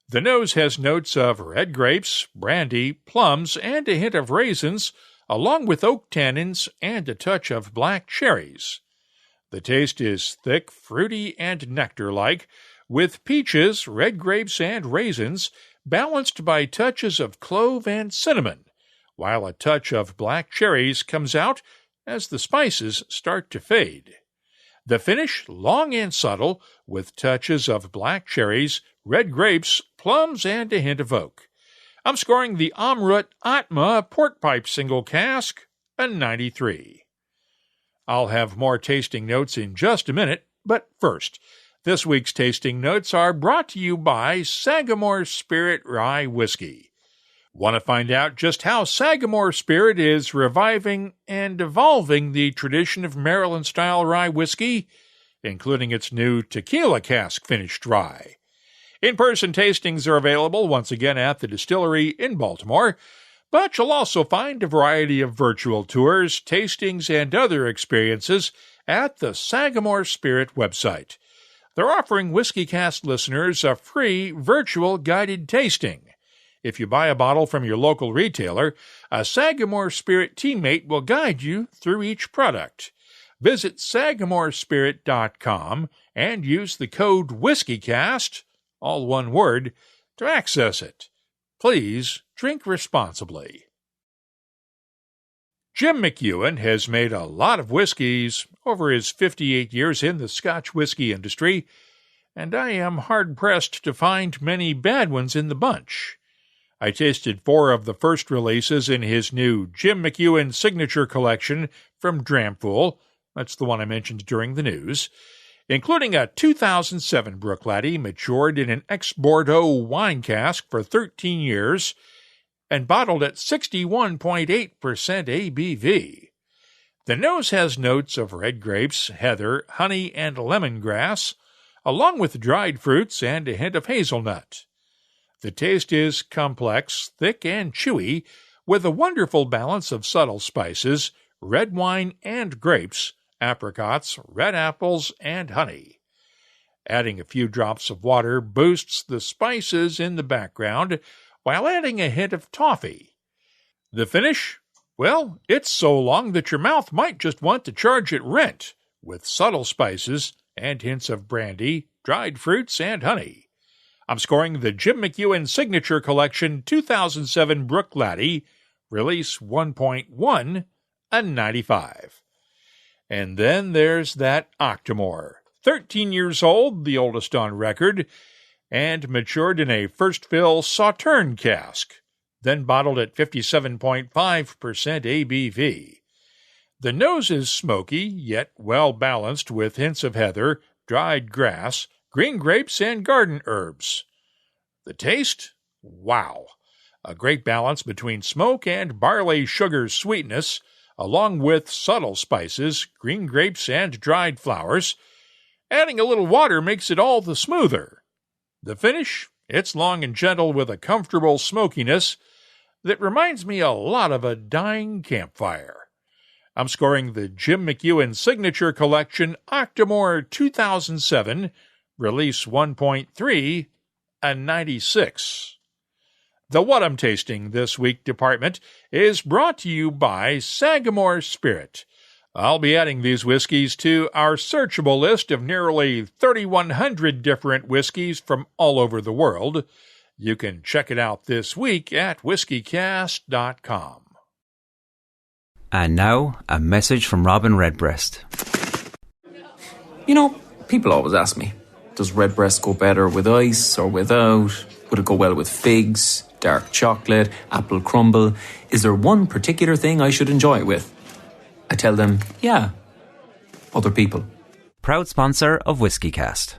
The nose has notes of red grapes, brandy, plums, and a hint of raisins, along with oak tannins and a touch of black cherries. The taste is thick, fruity, and nectar-like, with peaches, red grapes, and raisins, balanced by touches of clove and cinnamon, while a touch of black cherries comes out as the spices start to fade. The finish, long and subtle, with touches of black cherries, red grapes, plums, and a hint of oak. I'm scoring the Amrut Atma Port Pipe Single Cask a 93. I'll have more tasting notes in just a minute, but first, this week's tasting notes are brought to you by Sagamore Spirit Rye Whiskey. Want to find out just how Sagamore Spirit is reviving and evolving the tradition of Maryland-style rye whiskey, including its new tequila cask-finished rye? In-person tastings are available once again at the distillery in Baltimore, but you'll also find a variety of virtual tours, tastings, and other experiences at the Sagamore Spirit website. They're offering WhiskyCast listeners a free virtual guided tasting. If you buy a bottle from your local retailer, a Sagamore Spirit teammate will guide you through each product. Visit sagamorespirit.com and use the code WhiskyCast, all one word, to access it. Please drink responsibly. Jim McEwen has made a lot of whiskeys over his 58 years in the Scotch whiskey industry, and I am hard-pressed to find many bad ones in the bunch. I tasted 4 of the first releases in his new Jim McEwen Signature Collection from DramFest. That's the one I mentioned during the news, including a 2007 Bruichladdich matured in an ex-Bordeaux wine cask for 13 years and bottled at 61.8% ABV. The nose has notes of red grapes, heather, honey, and lemongrass, along with dried fruits and a hint of hazelnut. The taste is complex, thick, and chewy, with a wonderful balance of subtle spices, red wine and grapes, apricots, red apples, and honey. Adding a few drops of water boosts the spices in the background while adding a hint of toffee. The finish? Well, it's so long that your mouth might just want to charge it rent, with subtle spices and hints of brandy, dried fruits, and honey. I'm scoring the Jim McEwen Signature Collection 2007 Bruichladdich, release 1.1, a 95. And then there's that Aotearoa, 13 years old, the oldest on record, and matured in a first-fill Sauterne cask, then bottled at 57.5% ABV. The nose is smoky, yet well-balanced with hints of heather, dried grass, green grapes, and garden herbs. The taste? Wow! A great balance between smoke and barley sugar sweetness, along with subtle spices, green grapes, and dried flowers. Adding a little water makes it all the smoother. The finish? It's long and gentle with a comfortable smokiness that reminds me a lot of a dying campfire. I'm scoring the Jim McEwen Signature Collection Aotearoa 2007, release 1.3, a 96. The What I'm Tasting This Week department is brought to you by Sagamore Spirit. I'll be adding these whiskeys to our searchable list of nearly 3,100 different whiskeys from all over the world. You can check it out this week at whiskycast.com. And now, a message from Robin Redbreast. You know, people always ask me, does Redbreast go better with ice or without? Would it go well with figs, dark chocolate, apple crumble? Is there one particular thing I should enjoy it with? I tell them, yeah, other people. Proud sponsor of WhiskyCast.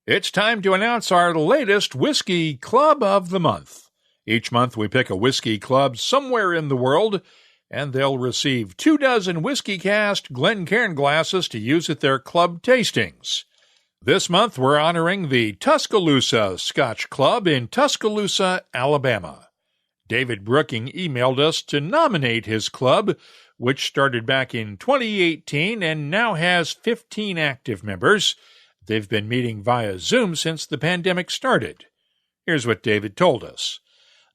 It's time to announce our latest Whiskey Club of the Month. Each month we pick a whiskey club somewhere in the world, and they'll receive 24 WhiskyCast Glencairn glasses to use at their club tastings. This month we're honoring the Tuscaloosa Scotch Club in Tuscaloosa, Alabama. David Brooking emailed us to nominate his club, which started back in 2018 and now has 15 active members. They've been meeting via Zoom since the pandemic started. Here's what David told us.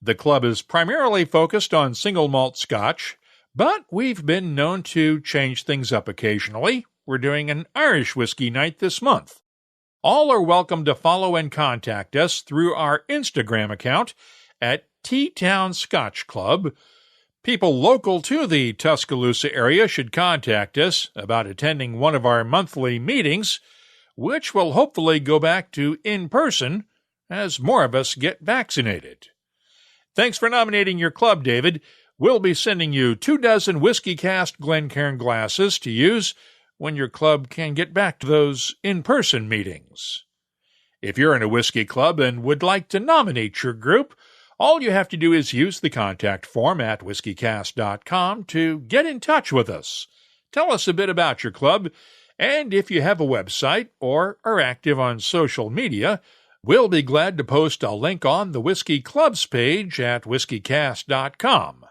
The club is primarily focused on single malt Scotch, but we've been known to change things up occasionally. We're doing an Irish whiskey night this month. All are welcome to follow and contact us through our Instagram account at T-Town Scotch Club. People local to the Tuscaloosa area should contact us about attending one of our monthly meetings, which will hopefully go back to in-person as more of us get vaccinated. Thanks for nominating your club, David. We'll be sending you 24 WhiskyCast Glencairn glasses to use when your club can get back to those in-person meetings. If you're in a whiskey club and would like to nominate your group, all you have to do is use the contact form at whiskycast.com to get in touch with us. Tell us a bit about your club And if you have a website or are active on social media, we'll be glad to post a link on the Whiskey Clubs page at whiskycast.com.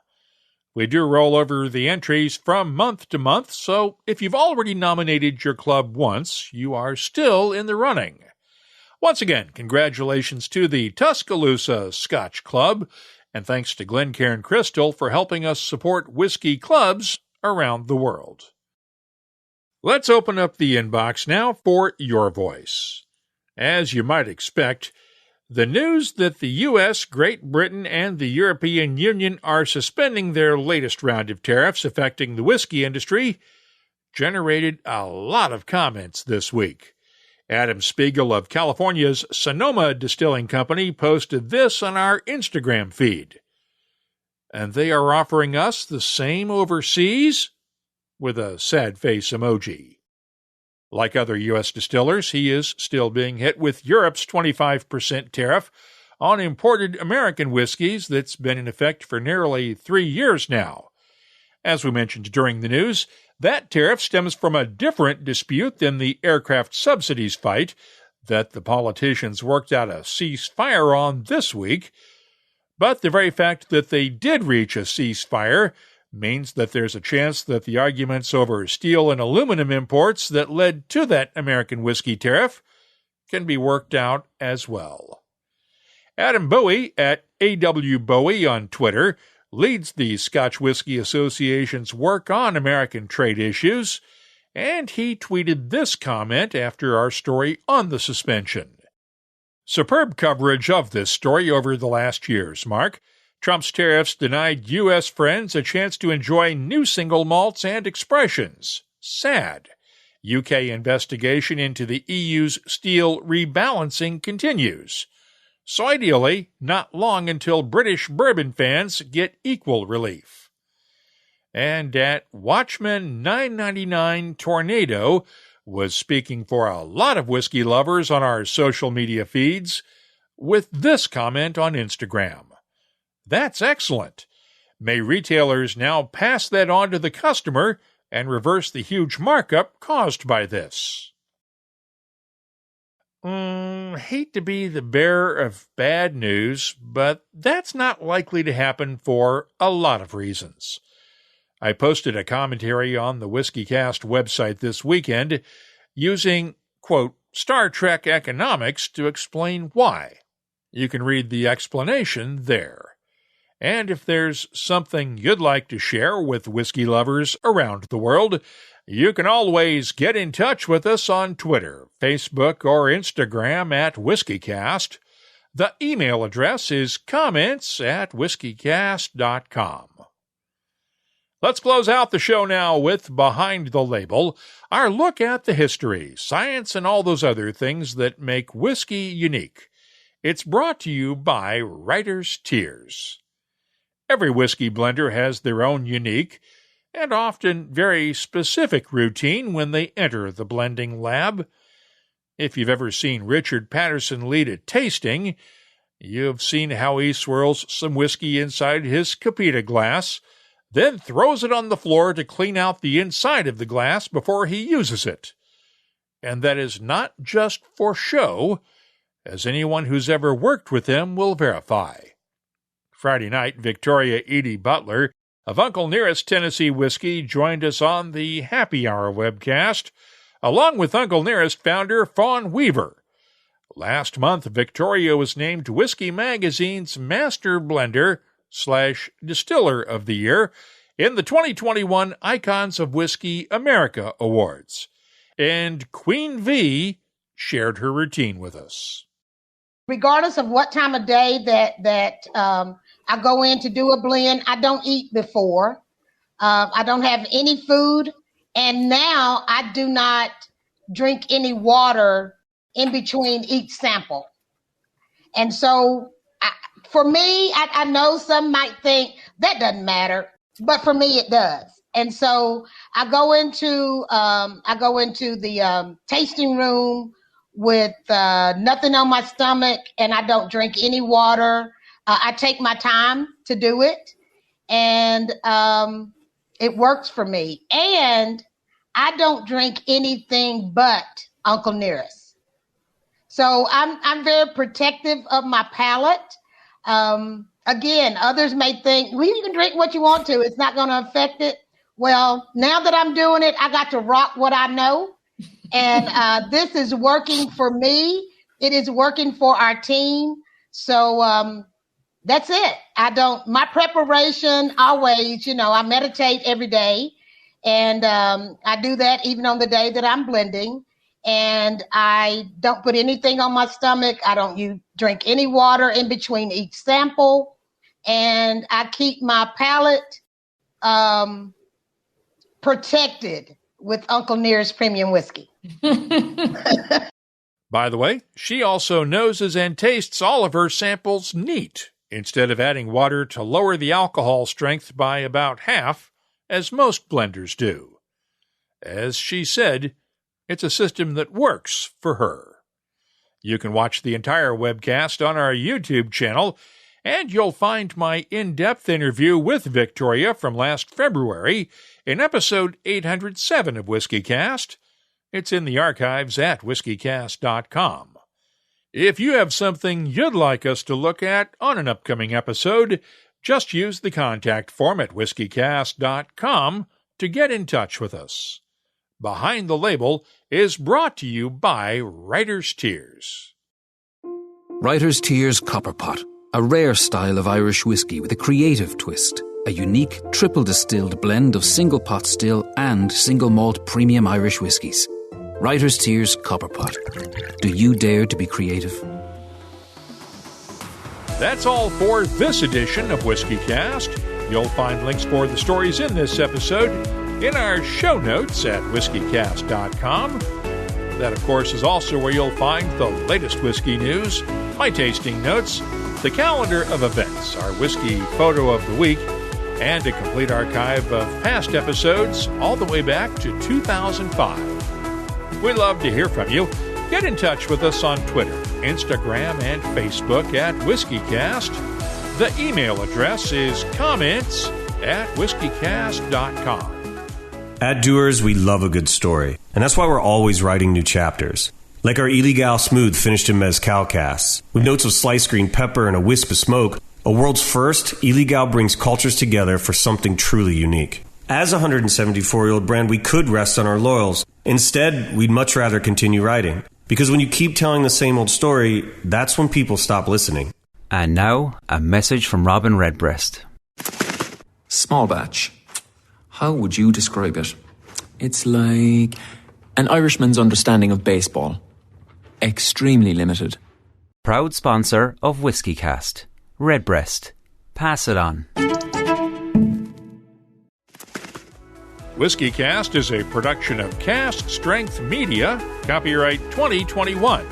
We do roll over the entries from month to month, so if you've already nominated your club once, you are still in the running. Once again, congratulations to the Tuscaloosa Scotch Club, and thanks to Glencairn Crystal for helping us support whiskey clubs around the world. Let's open up the inbox now for your voice. As you might expect, the news that the U.S., Great Britain, and the European Union are suspending their latest round of tariffs affecting the whiskey industry generated a lot of comments this week. Adam Spiegel of California's Sonoma Distilling Company posted this on our Instagram feed. And they are offering us the same overseas? With a sad face emoji. Like other U.S. distillers, he is still being hit with Europe's 25% tariff on imported American whiskeys that's been in effect for nearly 3 years now. As we mentioned during the news, that tariff stems from a different dispute than the aircraft subsidies fight that the politicians worked out a ceasefire on this week. But the very fact that they did reach a ceasefire means that there's a chance that the arguments over steel and aluminum imports that led to that American whiskey tariff can be worked out as well. Adam Bowie at AW Bowie on Twitter leads the Scotch Whisky Association's work on American trade issues, and he tweeted this comment after our story on the suspension. Superb coverage of this story over the last years, Mark. Trump's tariffs denied U.S. friends a chance to enjoy new single malts and expressions. Sad. UK investigation into the EU's steel rebalancing continues. So ideally, not long until British bourbon fans get equal relief. And at Watchman 999 Tornado was speaking for a lot of whiskey lovers on our social media feeds with this comment on Instagram. That's excellent. May retailers now pass that on to the customer and reverse the huge markup caused by this. Hate to be the bearer of bad news, but that's not likely to happen for a lot of reasons. I posted a commentary on the WhiskyCast website this weekend using, quote, Star Trek economics to explain why. You can read the explanation there. And if there's something you'd like to share with whiskey lovers around the world, you can always get in touch with us on Twitter, Facebook, or Instagram at WhiskyCast. The email address is comments@whiskycast.com. Let's close out the show now with Behind the Label, our look at the history, science, and all those other things that make whiskey unique. It's brought to you by Writer's Tears. Every whiskey blender has their own unique and often very specific routine when they enter the blending lab. If you've ever seen Richard Patterson lead a tasting, you've seen how he swirls some whiskey inside his Capita glass, then throws it on the floor to clean out the inside of the glass before he uses it. And that is not just for show, as anyone who's ever worked with him will verify. Friday night, Victoria Edie Butler of Uncle Nearest Tennessee Whiskey joined us on the Happy Hour webcast, along with Uncle Nearest founder Fawn Weaver. Last month, Victoria was named Whiskey Magazine's Master Blender/Distiller of the Year in the 2021 Icons of Whiskey America Awards. And Queen V shared her routine with us. Regardless of what time of day that I go in to do a blend, I don't eat before. I don't have any food. And now I do not drink any water in between each sample. And so for me, I know some might think that doesn't matter, but for me it does. And so I go into the tasting room with nothing on my stomach, and I don't drink any water. I take my time to do it, and it works for me. And I don't drink anything but Uncle Nearest. So I'm very protective of my palate. Again, others may think, well, you can drink what you want to. It's not going to affect it. Well, now that I'm doing it, I got to rock what I know. And this is working for me. It is working for our team. So that's it. My preparation always, I meditate every day. And I do that even on the day that I'm blending. And I don't put anything on my stomach. I don't drink any water in between each sample. And I keep my palate protected with Uncle Nearest Premium Whiskey. By the way, she also noses and tastes all of her samples neat, instead of adding water to lower the alcohol strength by about half, as most blenders do. As she said, it's a system that works for her. You can watch the entire webcast on our YouTube channel, and you'll find my in-depth interview with Victoria from last February in episode 807 of WhiskyCast. It's in the archives at whiskycast.com. If you have something you'd like us to look at on an upcoming episode, just use the contact form at whiskycast.com to get in touch with us. Behind the Label is brought to you by Writer's Tears. Writer's Tears Copperpot, a rare style of Irish whiskey with a creative twist. A unique triple distilled blend of single pot still and single malt premium Irish whiskies. Writer's Tears Copperpot. Do you dare to be creative? That's all for this edition of WhiskyCast. You'll find links for the stories in this episode in our show notes at whiskycast.com. That, of course, is also where you'll find the latest whiskey news, my tasting notes, the calendar of events, our whiskey photo of the week, and a complete archive of past episodes all the way back to 2005. We'd love to hear from you. Get in touch with us on Twitter, Instagram, and Facebook at WhiskyCast. The email address is comments@whiskycast.com. At Doers, we love a good story, and that's why we're always writing new chapters. Like our Illegal Smooth finished in mezcal casks, with notes of sliced green pepper and a wisp of smoke. A world's first, Illegal brings cultures together for something truly unique. As a 174-year-old brand, we could rest on our laurels. Instead, we'd much rather continue writing. Because when you keep telling the same old story, that's when people stop listening. And now, a message from Robin Redbreast. Small batch. How would you describe it? It's like an Irishman's understanding of baseball. Extremely limited. Proud sponsor of WhiskyCast. Redbreast. Pass it on. WhiskyCast is a production of Cask Strength Media, copyright 2021,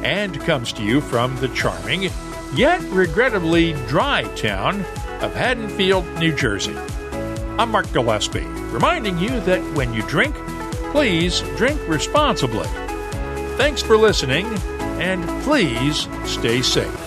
and comes to you from the charming, yet regrettably dry town of Haddonfield, New Jersey. I'm Mark Gillespie, reminding you that when you drink, please drink responsibly. Thanks for listening, and please stay safe.